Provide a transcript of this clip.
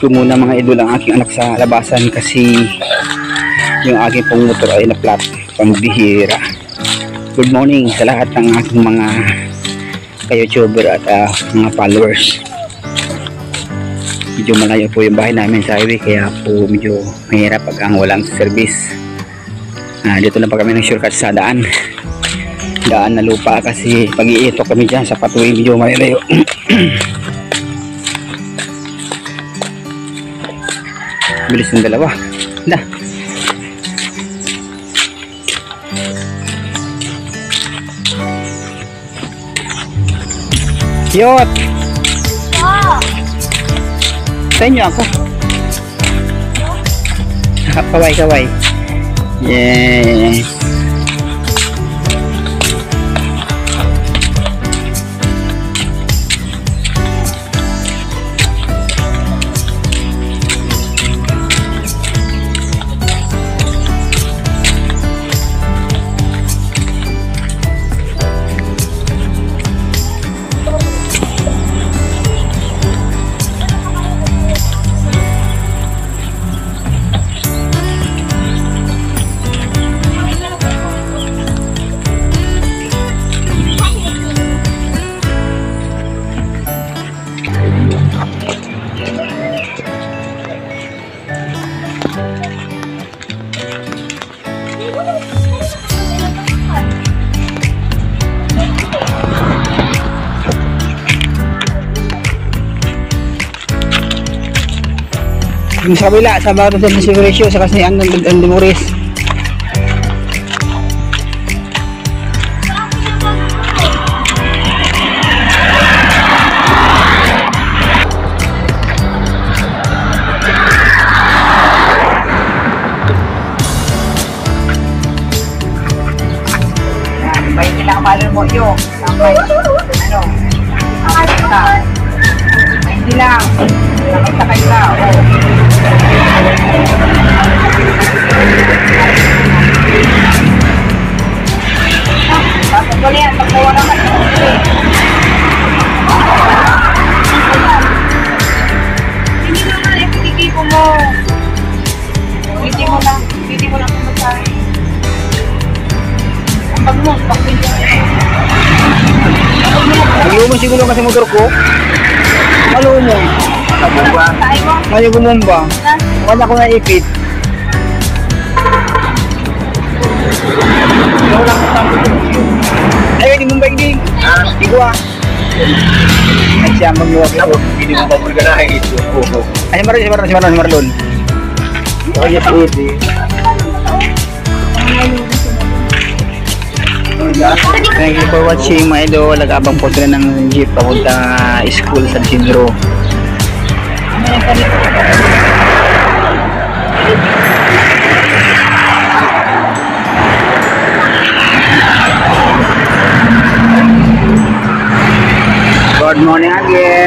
ko muna mga idol ang aking anak sa labasan kasi yung aking pong motor ay na-flat, pambihira. Good morning sa lahat ng aking mga ka-YouTuber at mga followers. Medyo malayo po yung bahay namin sa highway kaya po medyo mahirap pag ang walang service. Dito na pa kami ng shortcut sa daan na lupa kasi pag-iitok kami dyan sa patuloy medyo malayo. Bilis ng dalawa na yot sa inyo ako kaway yeah. Yung sa kabila, sa bago sa Sigoresyo, sa kasi ang Demoris. May kinakamalon mo yung sampai ano hindi lang nakasakay ka tapos wala yan pagkawa naman hindi naman ipigay ko mo hindi mo lang kumasahin ang bag mo bakit Naglumo siguro kasi motor ko. Malumo. Nabumba. Ngayon bumumba. Kanya ko naipit. Ay, hindi mong bike din. Hindi ko Ay, siya magluwag ito. Hindi mo pa pagkanahin ito. Ay, si Marlon. Oh, yes, easy. Thank you for watching mga idol. Nag-abang po sila ng jeep papunta school sa Isidro. Good morning again.